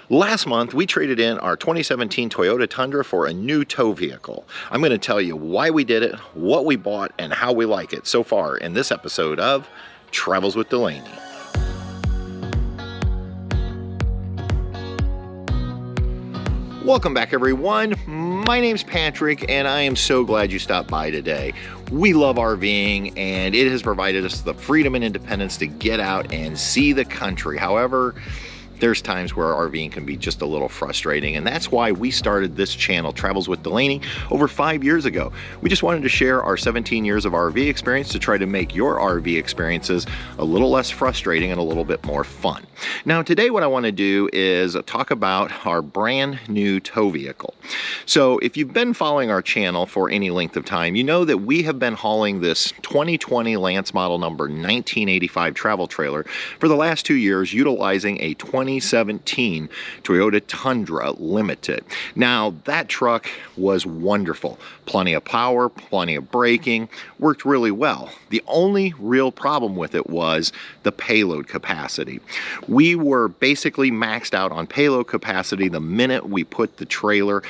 Last month, we traded in our 2017 Toyota Tundra for a new tow vehicle. I'm going to tell you why we did it, what we bought, and how we like it so far in this episode of Travels with Delaney. Welcome back, everyone. My name's Patrick, and I am so glad you stopped by today. We love RVing, and it has provided us the freedom and independence to get out and see the country. However, there's times where RVing can be just a little frustrating, and that's why we started this channel, Travels with Delaney, over 5 years ago. We just wanted to share our 17 years of RV experience to try to make your RV experiences a little less frustrating and a little bit more fun. Now, today what I want to do is talk about our brand new tow vehicle. So if you've been following our channel for any length of time, you know that we have been hauling this 2020 Lance model number 1985 travel trailer for the last 2 years, utilizing a 2017 Toyota Tundra Limited. Now, that truck was wonderful. Plenty of power, plenty of braking, worked really well. The only real problem with it was the payload capacity. We were basically maxed out on payload capacity the minute we put the trailer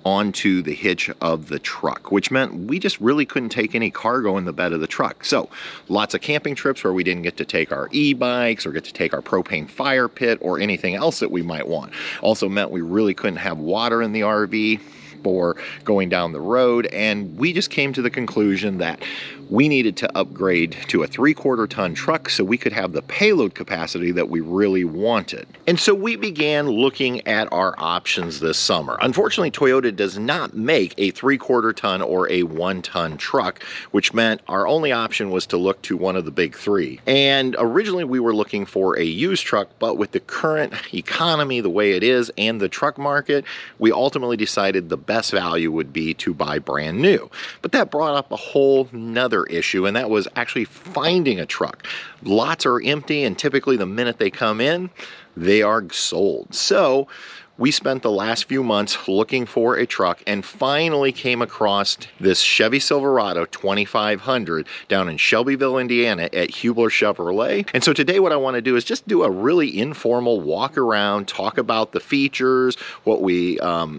onto the hitch of the truck, which meant we just really couldn't take any cargo in the bed of the truck. So lots of camping trips where we didn't get to take our e-bikes or get to take our propane fire pit or anything else that we might want. Also meant we really couldn't have water in the RV for going down the road, and we just came to the conclusion that we needed to upgrade to a 3/4 ton truck so we could have the payload capacity that we really wanted. And so we began looking at our options this summer. Unfortunately, Toyota does not make a 3/4 ton or a 1 ton truck, which meant our only option was to look to one of the big three. And originally we were looking for a used truck, but with the current economy the way it is and the truck market, we ultimately decided the best value would be to buy brand new. But that brought up a whole nother issue, and that was actually finding a truck. Lots are empty, and typically the minute they come in, they are sold. So we spent the last few months looking for a truck and finally came across this Chevy Silverado 2500 down in Shelbyville, Indiana at Hubler Chevrolet. And so today what I want to do is just do a really informal walk around, talk about the features, what we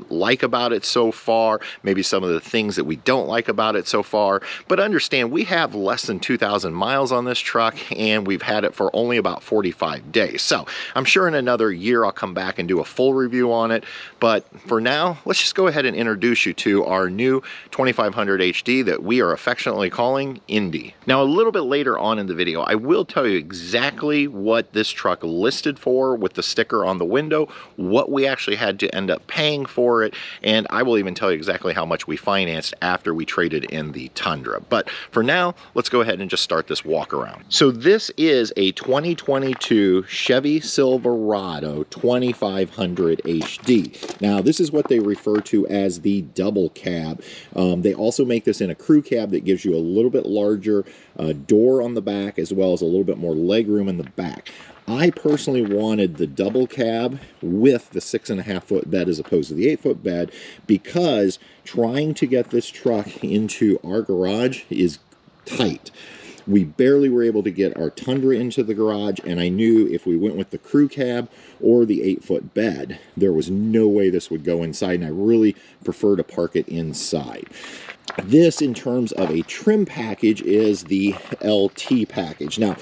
like about it so far, maybe some of the things that we don't like about it so far. But understand, we have less than 2,000 miles on this truck, and we've had it for only about 45 days. So I'm sure in another year I'll come back and do a full review on it, but for now, let's just go ahead and introduce you to our new 2500 HD that we are affectionately calling Indy. Now, a little bit later on in the video, I will tell you exactly what this truck listed for with the sticker on the window, what we actually had to end up paying for it, and I will even tell you exactly how much we financed after we traded in the Tundra. But for now, let's go ahead and just start this walk around. So this is a 2022 Chevy Silverado 2500 HD. Now, this is what they refer to as the double cab. They also make this in a crew cab that gives you a little bit larger door on the back, as well as a little bit more leg room in the back. I personally wanted the double cab with the 6.5 foot bed as opposed to the 8 foot bed, because trying to get this truck into our garage is tight. We barely were able to get our Tundra into the garage, and I knew if we went with the crew cab or the 8 foot bed, there was no way this would go inside, and I really prefer to park it inside. This, in terms of a trim package, is the LT package. Now,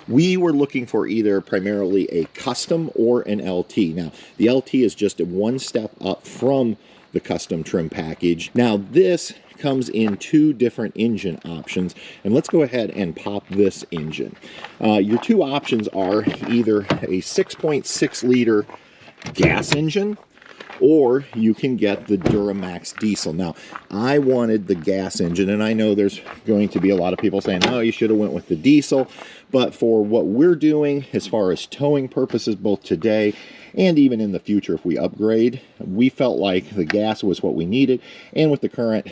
we were looking for either primarily a custom or an LT. Now, the LT is just one step up from the custom trim package. Now, this comes in two different engine options, and let's go ahead and pop this engine. Your two options are either a 6.6 liter gas engine, or you can get the Duramax diesel. Now, I wanted the gas engine, and I know there's going to be a lot of people saying, oh, you should have went with the diesel, but for what we're doing as far as towing purposes, both today and even in the future if we upgrade, we felt like the gas was what we needed, and with the current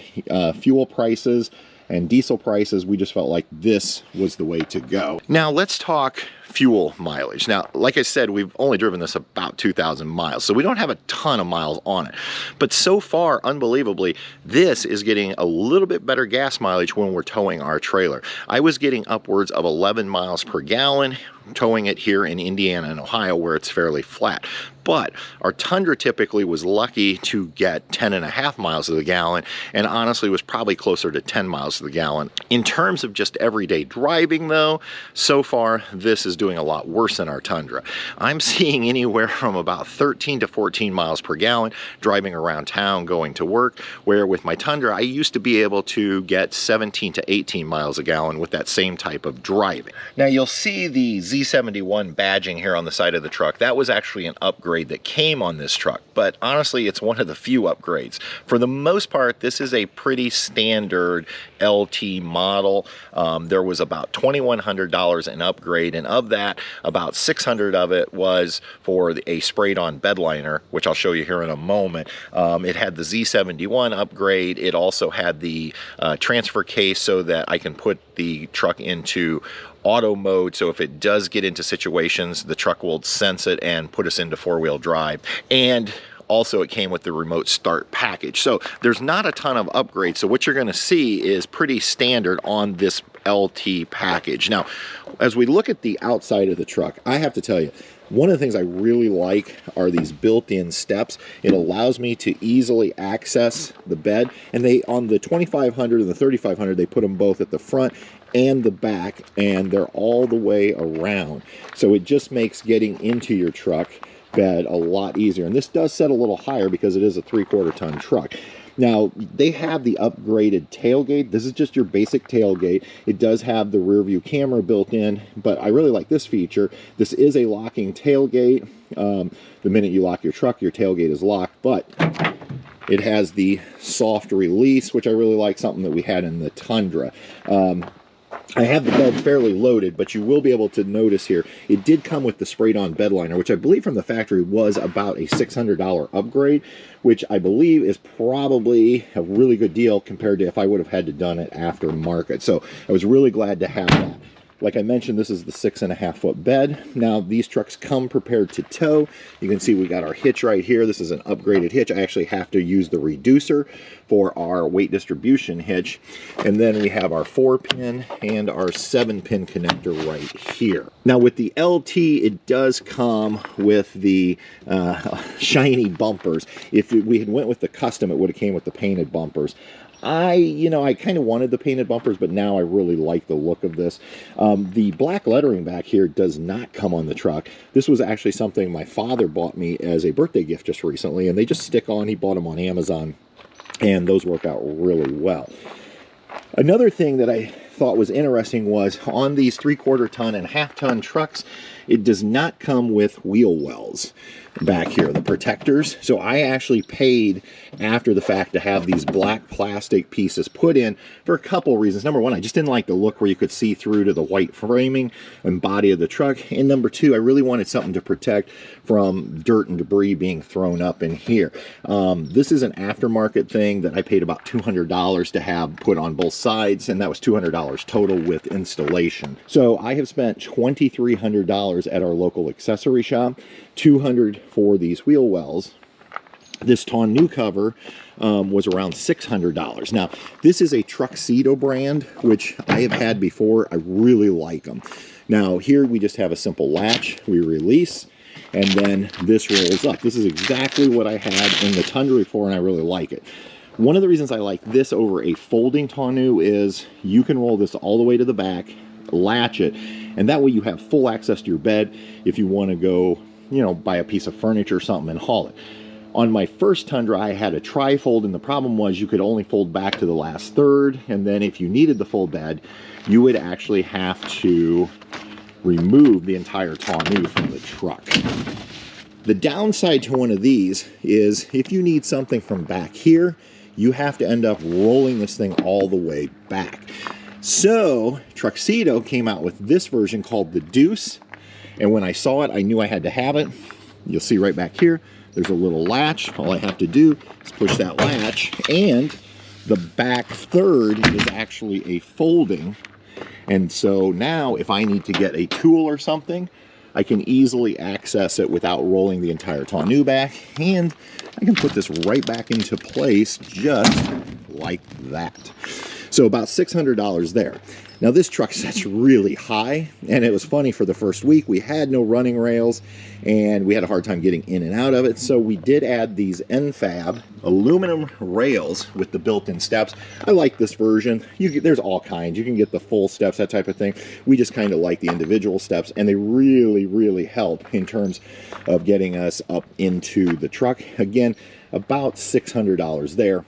fuel prices and diesel prices, we just felt like this was the way to go. Now let's talk fuel mileage. Now, like I said, we've only driven this about 2,000 miles, so we don't have a ton of miles on it. But so far, unbelievably, this is getting a little bit better gas mileage when we're towing our trailer. I was getting upwards of 11 miles per gallon towing it here in Indiana and Ohio, where it's fairly flat. But our Tundra typically was lucky to get 10.5 miles to the gallon, and honestly was probably closer to 10 miles to the gallon. In terms of just everyday driving though, so far this is doing a lot worse than our Tundra. I'm seeing anywhere from about 13 to 14 miles per gallon driving around town going to work, where with my Tundra I used to be able to get 17 to 18 miles a gallon with that same type of driving. Now you'll see the Z71 badging here on the side of the truck. That was actually an upgrade that came on this truck, but honestly it's one of the few upgrades. For the most part, this is a pretty standard LT model. There was about $2,100 in upgrade, and of that, about $600 of it was for a sprayed on bed liner, which I'll show you here in a moment. It had the Z71 upgrade. It also had the transfer case so that I can put the truck into auto mode, so if it does get into situations, the truck will sense it and put us into four-wheel drive. And also it came with the remote start package. So there's not a ton of upgrades, so what you're going to see is pretty standard on this LT package. Now as we look at the outside of the truck, I have to tell you, one of the things I really like are these built-in steps. It allows me to easily access the bed, and they, on the 2500 and the 3500, they put them both at the front and the back, and they're all the way around. So it just makes getting into your truck bed a lot easier. And this does set a little higher because it is a 3/4 ton truck. Now, they have the upgraded tailgate. This is just your basic tailgate. It does have the rear view camera built in, but I really like this feature. This is a locking tailgate. The minute you lock your truck, your tailgate is locked, but it has the soft release, which I really like, something that we had in the Tundra. I have the bed fairly loaded, but you will be able to notice here, it did come with the sprayed on bed liner, which I believe from the factory was about a $600 upgrade, which I believe is probably a really good deal compared to if I would have had to done it after market. So I was really glad to have that. Like I mentioned, this is the 6.5 foot bed. Now these trucks come prepared to tow. You can see we got our hitch right here. This is an upgraded hitch. I actually have to use the reducer for our weight distribution hitch. And then we have our 4-pin and our 7-pin connector right here. Now with the LT, it does come with the shiny bumpers. If we had went with the custom, it would have came with the painted bumpers. I kind of wanted the painted bumpers, but now I really like the look of this. The black lettering back here does not come on the truck. This was actually something my father bought me as a birthday gift just recently, and they just stick on. He bought them on Amazon, and those work out really well. Another thing that I thought was interesting was on these 3/4 ton and 1/2 ton trucks, it does not come with wheel wells back here, the protectors. So I actually paid after the fact to have these black plastic pieces put in for a couple reasons. Number one, I just didn't like the look where you could see through to the white framing and body of the truck. And number two, I really wanted something to protect from dirt and debris being thrown up in here. This is an aftermarket thing that I paid about $200 to have put on both sides, and that was $200 total with installation. So I have spent $2,300 at our local accessory shop, $200 for these wheel wells. This tonneau cover was around $600. Now, this is a Truxedo brand, which I have had before. I really like them. Now, here we just have a simple latch. We release, and then this rolls up. This is exactly what I had in the Tundra before, and I really like it. One of the reasons I like this over a folding tonneau is you can roll this all the way to the back, latch it, and that way you have full access to your bed if you want to go, buy a piece of furniture or something and haul it. On my first Tundra, I had a tri-fold, and the problem was you could only fold back to the last third, and then if you needed the full bed, you would actually have to remove the entire tonneau from the truck. The downside to one of these is if you need something from back here, you have to end up rolling this thing all the way back. So Truxedo came out with this version called the Deuce, and when I saw it, I knew I had to have it. You'll see right back here, there's a little latch. All I have to do is push that latch, and the back third is actually a folding, And so now if I need to get a tool or something, I can easily access it without rolling the entire tonneau back, and I can put this right back into place just like that. So about $600 there. Now this truck sets really high, and it was funny, for the first week we had no running rails and we had a hard time getting in and out of it, so we did add these Enfab aluminum rails with the built-in steps. I like this version. There's all kinds. You can get the full steps, that type of thing. We just kind of like the individual steps, and they really help in terms of getting us up into the truck. Again, about $600 there.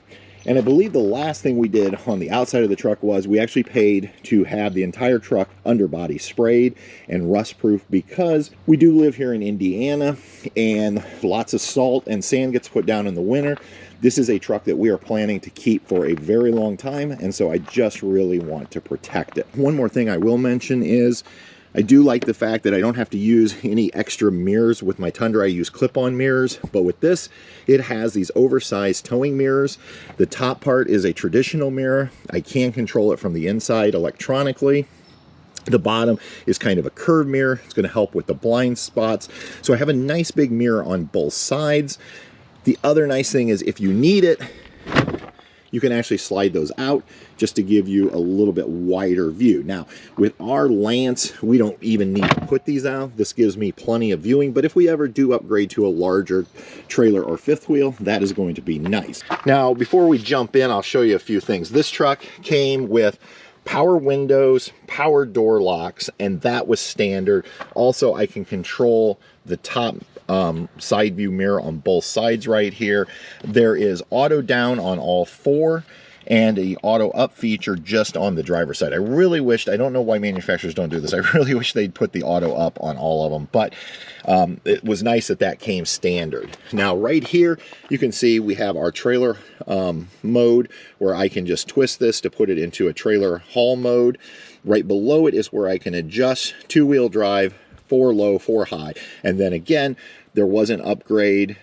And I believe the last thing we did on the outside of the truck was we actually paid to have the entire truck underbody sprayed and rust proof, because we do live here in Indiana and lots of salt and sand gets put down in the winter. This is a truck that we are planning to keep for a very long time, and so I just really want to protect it. One more thing I will mention is I do like the fact that I don't have to use any extra mirrors. With my Tundra, I use clip-on mirrors, but with this, it has these oversized towing mirrors. The top part is a traditional mirror. I can control it from the inside electronically. The bottom is kind of a curved mirror. It's going to help with the blind spots. So I have a nice big mirror on both sides. The other nice thing is if you need it, you can actually slide those out just to give you a little bit wider view. Now, with our Lance, we don't even need to put these out. This gives me plenty of viewing, but if we ever do upgrade to a larger trailer or fifth wheel, that is going to be nice. Now, before we jump in, I'll show you a few things. This truck came with power windows, power door locks, and that was standard. Also, I can control the top side view mirror on both sides right here. There is auto down on all four and a auto up feature just on the driver's side. I really wished, I don't know why manufacturers don't do this, I really wish they'd put the auto up on all of them, but it was nice that that came standard. Now right here you can see we have our trailer mode, where I can just twist this to put it into a trailer haul mode. Right below it is where I can adjust two-wheel drive, 4 low, 4 high, and then again there was an upgrade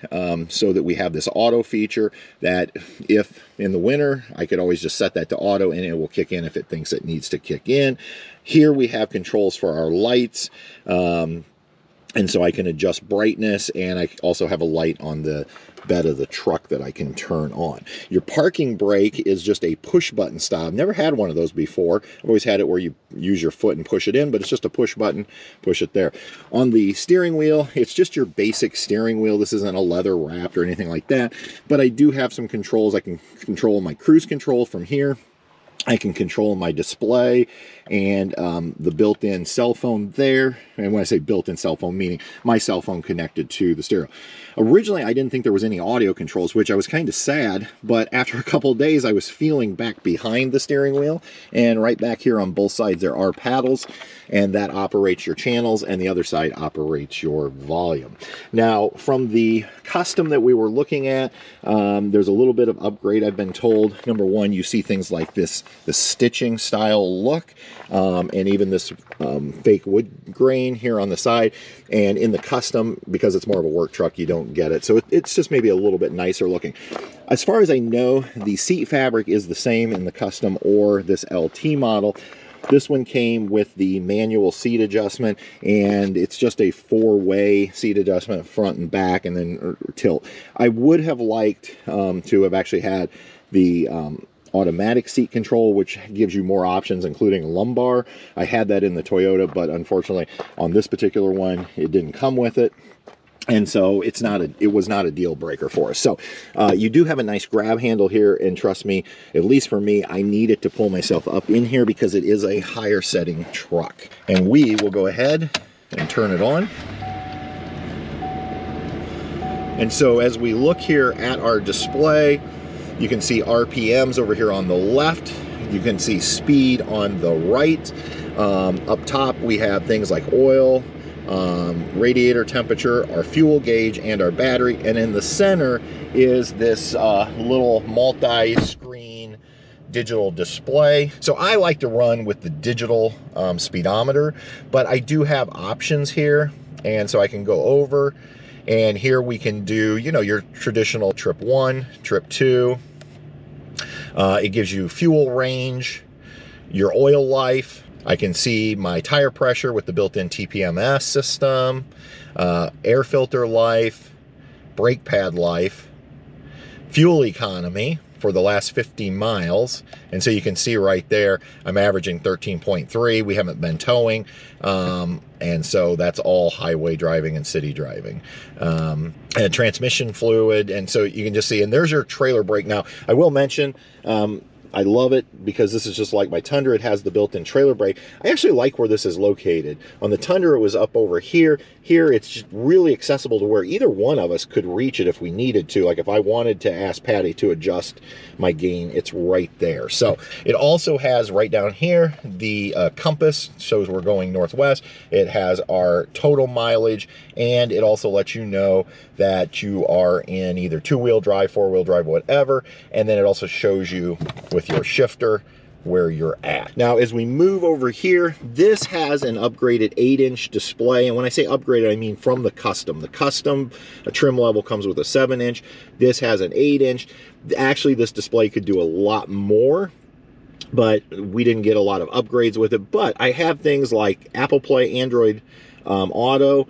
so that we have this auto feature that if in the winter, I could always just set that to auto and it will kick in if it thinks it needs to kick in. Here we have controls for our lights, and so I can adjust brightness, and I also have a light on the bed of the truck that I can turn on. Your parking brake is just a push button style. I've never had one of those before. I've always had it where you use your foot and push it in, but it's just a push button, push it there. On the steering wheel, it's just your basic steering wheel. This isn't a leather wrapped or anything like that, but I do have some controls. I can control my cruise control from here. I can control my display and the built-in cell phone there. And when I say built-in cell phone, meaning my cell phone connected to the stereo. Originally, I didn't think there was any audio controls, which I was kind of sad, but after a couple of days, I was feeling back behind the steering wheel, and right back here on both sides, there are paddles, and that operates your channels, and the other side operates your volume. Now, from the custom that we were looking at, there's a little bit of upgrade, I've been told. Number one, you see things like this, the stitching style look, and even this fake wood grain here on the side. And in the custom, because it's more of a work truck, you don't get it. So it's just maybe a little bit nicer looking. As far as I know, the seat fabric is the same in the custom or this LT model. This one came with the manual seat adjustment, and it's just a 4-way seat adjustment, front and back, and then tilt. I would have liked to have actually had the automatic seat control, which gives you more options, including lumbar. I had that in the Toyota, but unfortunately on this particular one, it didn't come with it. And so it was not a deal breaker for us. So you do have a nice grab handle here, and trust me, at least for me, I needed to pull myself up in here because it is a higher setting truck. And we will go ahead and turn it on. And so as we look here at our display, you can see RPMs over here on the left. You can see speed on the right. Up top, we have things like oil, radiator temperature, our fuel gauge, and our battery. And in the center is this little multi-screen digital display. So I like to run with the digital speedometer, but I do have options here. And so I can go over, and here we can do, you know, your traditional trip 1, trip 2. It gives you fuel range, your oil life, I can see my tire pressure with the built-in TPMS system, air filter life, brake pad life, fuel economy for the last 50 miles. And so you can see right there, I'm averaging 13.3. We haven't been towing. And so that's all highway driving and city driving. And transmission fluid. And so you can just see, and there's your trailer brake. Now, I will mention, I love it because this is just like my Tundra. It has the built-in trailer brake. I actually like where this is located. On the Tundra, it was up over here. Here, it's just really accessible to where either one of us could reach it if we needed to. Like if I wanted to ask Patty to adjust my gain, it's right there. So it also has right down here, the compass shows we're going northwest. It has our total mileage, and it also lets you know that you are in either two-wheel drive, four-wheel drive, whatever. And then it also shows you with your shifter where you're at. Now, as we move over here, this has an upgraded 8-inch display. And when I say upgraded, I mean from the custom. The custom trim level comes with a 7-inch. This has an 8-inch. Actually, this display could do a lot more, but we didn't get a lot of upgrades with it. But I have things like Apple Play, Android Auto.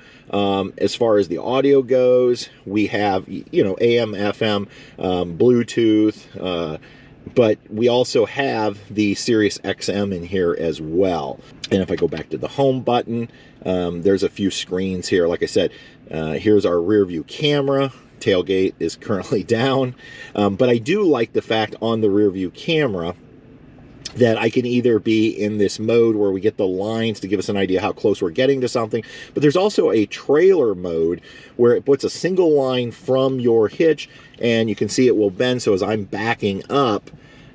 As far as the audio goes, we have, you know, AM, FM, Bluetooth, but we also have the Sirius XM in here as well. And if I go back to the home button, there's a few screens here. Like I said, here's our rear view camera. Tailgate is currently down. But I do like the fact on the rear view camera that I can either be in this mode where we get the lines to give us an idea how close we're getting to something, but there's also a trailer mode where it puts a single line from your hitch, and you can see it will bend, so as I'm backing up,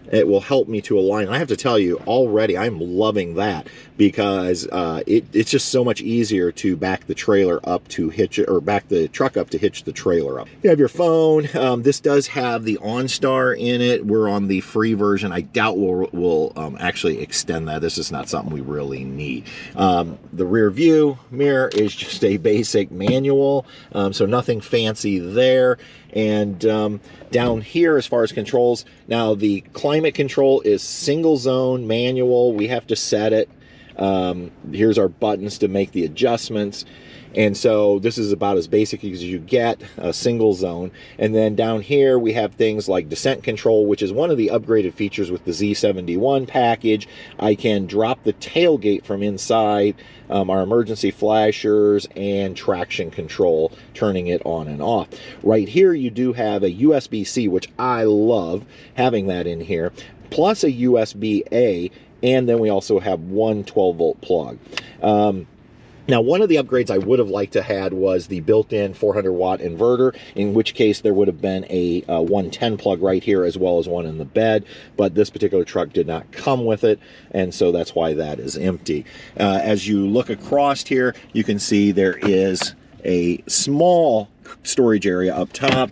it will help me to align. And I have to tell you, already I'm loving that, because it's just so much easier to back the trailer up to hitch it, or back the truck up to hitch the trailer up. You have your phone. This does have the OnStar in it. We're on the free version. I doubt we'll actually extend that. This is not something we really need. The rear view mirror is just a basic manual, so nothing fancy there. And down here, as far as controls, now the climate control is single zone manual. We have to set it. Here's our buttons to make the adjustments. And so this is about as basic as you get, a single zone. And then down here we have things like descent control, which is one of the upgraded features with the Z71 package. I can drop the tailgate from inside, our emergency flashers, and traction control, turning it on and off. Right here you do have a USB-C, which I love having that in here, plus a USB-A, and then we also have one 12-volt plug. Now, one of the upgrades I would have liked to had was the built-in 400-watt inverter, in which case there would have been a 110 plug right here, as well as one in the bed, but this particular truck did not come with it, and so that's why that is empty. As you look across here, you can see there is a small storage area up top,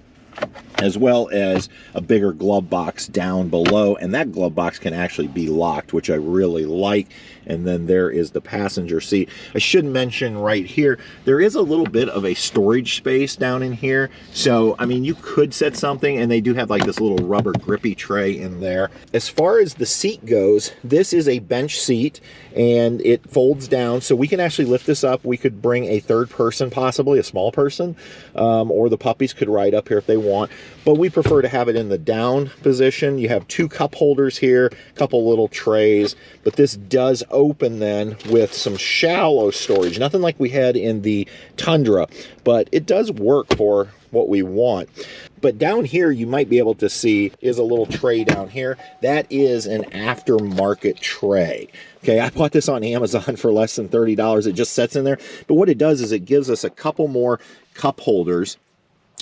as well as a bigger glove box down below, and that glove box can actually be locked, which I really like. And then there is the passenger seat. I should mention right here, there is a little bit of a storage space down in here. So, I mean, you could set something, and they do have like this little rubber grippy tray in there. As far as the seat goes, this is a bench seat, and it folds down, so we can actually lift this up. We could bring a third person, possibly a small person, or the puppies could ride up here if they want. But we prefer to have it in the down position. You have two cup holders here, a couple little trays, but this does open then with some shallow storage. Nothing like we had in the Tundra, but it does work for what we want. But down here, you might be able to see is a little tray down here. That is an aftermarket tray. Okay, I bought this on Amazon for less than $30. It just sits in there. But what it does is it gives us a couple more cup holders.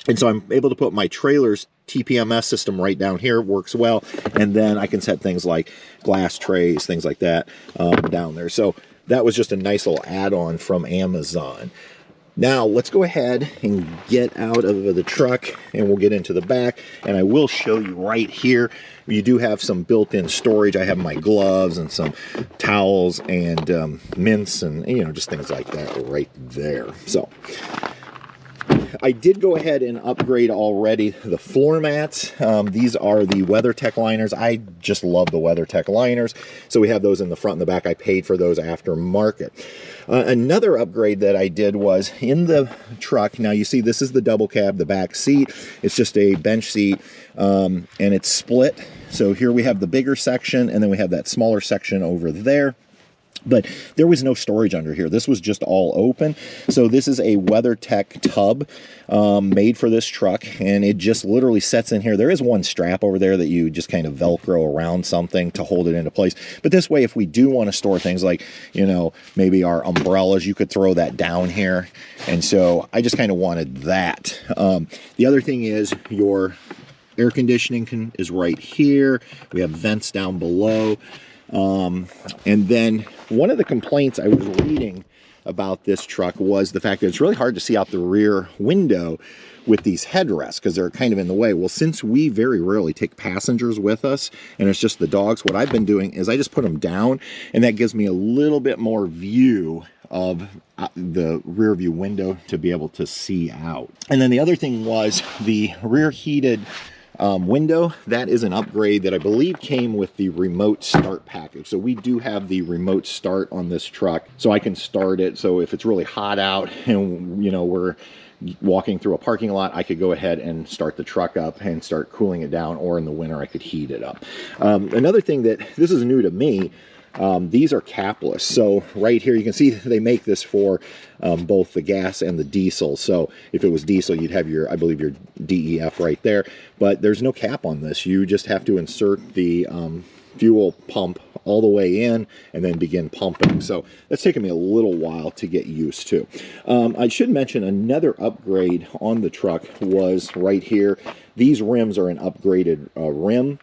And so I'm able to put my trailer's TPMS system right down here. It works well. And then I can set things like glass trays, things like that down there. So that was just a nice little add-on from Amazon. Now, let's go ahead and get out of the truck, and we'll get into the back. And I will show you right here, you do have some built-in storage. I have my gloves and some towels and mints and, you know, just things like that right there. So I did go ahead and upgrade already the floor mats. These are the WeatherTech liners. I just love the WeatherTech liners. So we have those in the front and the back. I paid for those aftermarket. Another upgrade that I did was in the truck. Now you see this is the double cab, the back seat. It's just a bench seat and it's split. So here we have the bigger section and then we have that smaller section over there. But there was no storage under here. This was just all open. So this is a WeatherTech Tub made for this truck, and it just literally sets in here. There is one strap over there that you just kind of Velcro around something to hold it into place. But this way, if we do want to store things like, you know, maybe our umbrellas, you could throw that down here. And so I just kind of wanted that. The other thing is your air conditioning is right here. We have vents down below. And then one of the complaints I was reading about this truck was the fact that it's really hard to see out the rear window with these headrests because they're kind of in the way. Well, since we very rarely take passengers with us and it's just the dogs, what I've been doing is I just put them down, and that gives me a little bit more view of the rear view window to be able to see out. And then the other thing was the rear heated window. That is an upgrade that I believe came with the remote start package. So we do have the remote start on this truck, so I can start it. So if it's really hot out and, you know, we're walking through a parking lot, I could go ahead and start the truck up and start cooling it down, or in the winter I could heat it up. Another thing that this is new to me, these are capless. So right here you can see they make this for both the gas and the diesel. So if it was diesel, you'd have your, I believe, your DEF right there, but there's no cap on this. You just have to insert the fuel pump all the way in and then begin pumping. So that's taken me a little while to get used to. I should mention another upgrade on the truck was right here. These rims are an upgraded rim.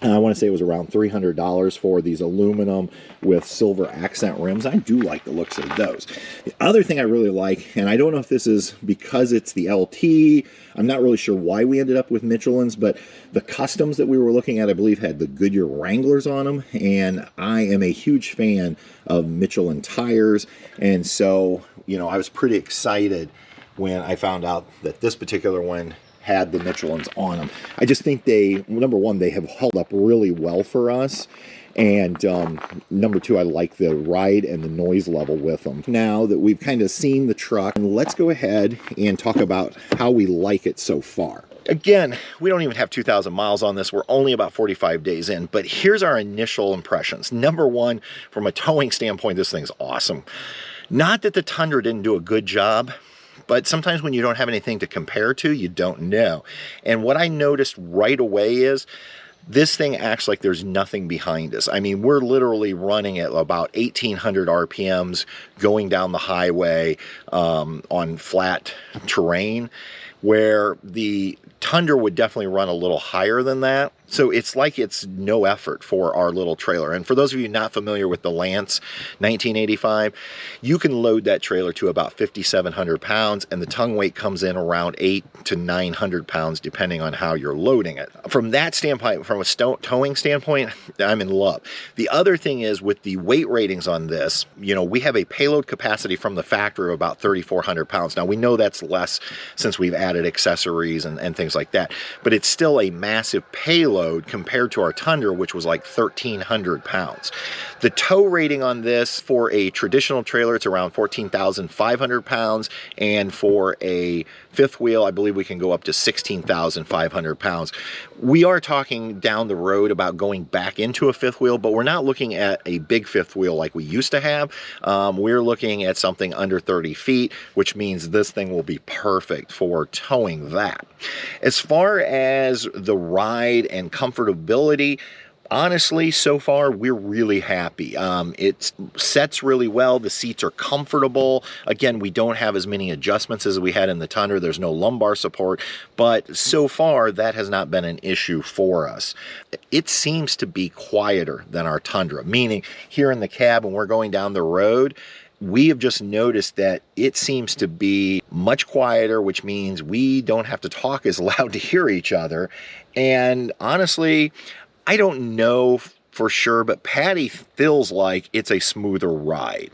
I want to say it was around $300 for these aluminum with silver accent rims. I do like the looks of those. The other thing I really like, and I don't know if this is because it's the LT, I'm not really sure why we ended up with Michelin's, but the customs that we were looking at, I believe, had the Goodyear Wranglers on them, and I am a huge fan of Michelin tires, and so, you know, I was pretty excited when I found out that this particular one had the Michelins on them. I just think they, number one, they have held up really well for us, and number two, I like the ride and the noise level with them. Now that we've kind of seen the truck, let's go ahead and talk about how we like it so far. Again, we don't even have 2,000 miles on this. We're only about 45 days in, but here's our initial impressions. Number one, from a towing standpoint, this thing's awesome. Not that the Tundra didn't do a good job, but sometimes when you don't have anything to compare to, you don't know. And what I noticed right away is this thing acts like there's nothing behind us. I mean, we're literally running at about 1,800 RPMs going down the highway on flat terrain, where the Tundra would definitely run a little higher than that. So it's like it's no effort for our little trailer. And for those of you not familiar with the Lance 1985, you can load that trailer to about 5,700 pounds, and the tongue weight comes in around 800 to 900 pounds, depending on how you're loading it. From that standpoint, from a towing standpoint, I'm in love. The other thing is with the weight ratings on this, you know, we have a payload capacity from the factory of about 3,400 pounds. Now, we know that's less since we've added accessories and things like that, but it's still a massive payload compared to our Tundra, which was like 1,300 pounds. The tow rating on this for a traditional trailer, it's around 14,500 pounds, and for a fifth wheel, I believe we can go up to 16,500 pounds. We are talking down the road about going back into a fifth wheel, but we're not looking at a big fifth wheel like we used to have. We're looking at something under 30 feet, which means this thing will be perfect for towing that. As far as the ride and comfortability, honestly, so far, we're really happy. It sets really well. The seats are comfortable. Again, we don't have as many adjustments as we had in the Tundra. There's no lumbar support, but so far, that has not been an issue for us. It seems to be quieter than our Tundra, meaning here in the cab when we're going down the road, we have just noticed that it seems to be much quieter, which means we don't have to talk as loud to hear each other. And honestly, I don't know for sure, but Patty feels like it's a smoother ride.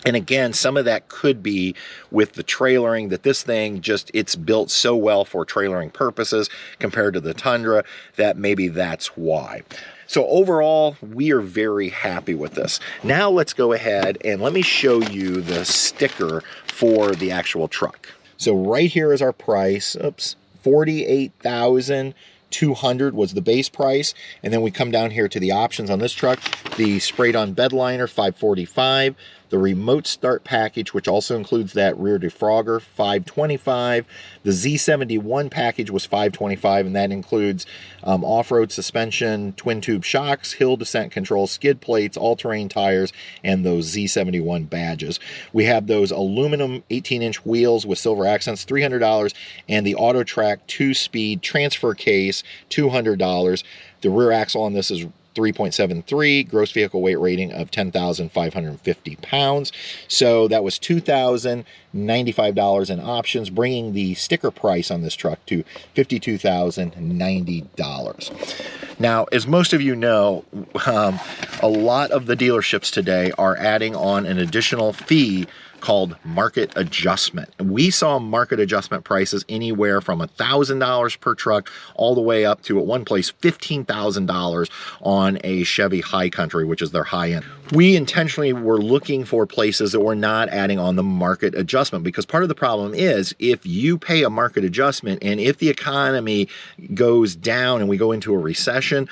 And again, some of that could be with the trailering, that this thing just, it's built so well for trailering purposes compared to the Tundra that maybe that's why. So overall, we are very happy with this. Now let's go ahead and let me show you the sticker for the actual truck. So right here is our price. Oops, $48,200 was the base price, and then we come down here to the options on this truck. The sprayed on bed liner, $545. The remote start package, which also includes that rear defrogger, $525. The Z71 package was $525, and that includes off-road suspension, twin tube shocks, hill descent control, skid plates, all-terrain tires, and those Z71 badges. We have those aluminum 18-inch wheels with silver accents, $300, and the AutoTrack 2-speed transfer case, $200. The rear axle on this is 3.73, gross vehicle weight rating of 10,550 pounds. So that was $2,095 in options, bringing the sticker price on this truck to $52,090. Now, as most of you know, a lot of the dealerships today are adding on an additional fee called market adjustment. We saw market adjustment prices anywhere from $1,000 per truck all the way up to, at one place, $15,000 on a Chevy High Country, which is their high end. We intentionally were looking for places that were not adding on the market adjustment, because part of the problem is if you pay a market adjustment and if the economy goes down and we go into a recession,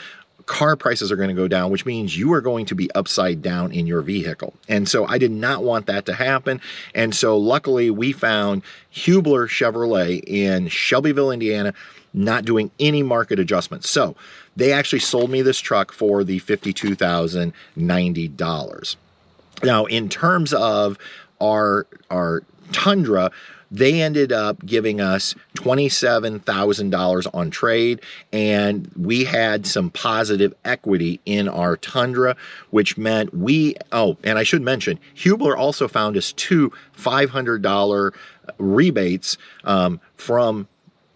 car prices are going to go down, which means you are going to be upside down in your vehicle. And so I did not want that to happen. And so luckily we found Hubler Chevrolet in Shelbyville, Indiana, not doing any market adjustments. So they actually sold me this truck for the $52,090. Now, in terms of our Tundra, they ended up giving us $27,000 on trade, and we had some positive equity in our Tundra, which meant and I should mention, Hubler also found us two $500 rebates from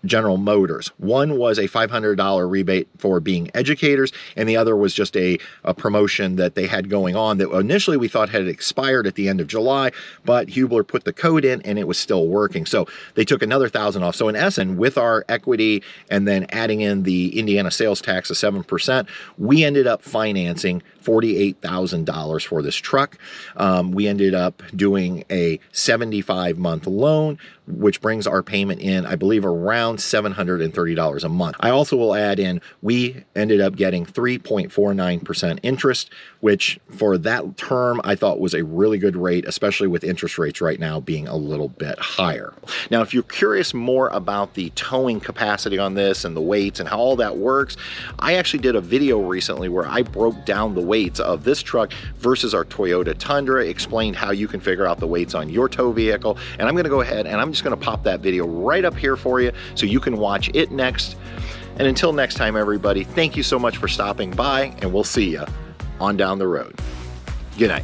General Motors. One was a $500 rebate for being educators, and the other was just a promotion that they had going on that initially we thought had expired at the end of July, but Hubler put the code in and it was still working. So they took another $1,000 off. So in essence, with our equity and then adding in the Indiana sales tax of 7%, we ended up financing $48,000 for this truck. We ended up doing a 75-month loan, which brings our payment in, I believe, around $730 a month. I also will add in, we ended up getting 3.49% interest, which for that term I thought was a really good rate, especially with interest rates right now being a little bit higher. Now, if you're curious more about the towing capacity on this and the weights and how all that works, I actually did a video recently where I broke down the weights of this truck versus our Toyota Tundra, explained how you can figure out the weights on your tow vehicle, and I'm going to go ahead and I'm just going to pop that video right up here for you so you can watch it next. And until next time, everybody, thank you so much for stopping by, and we'll see you on down the road. Good night.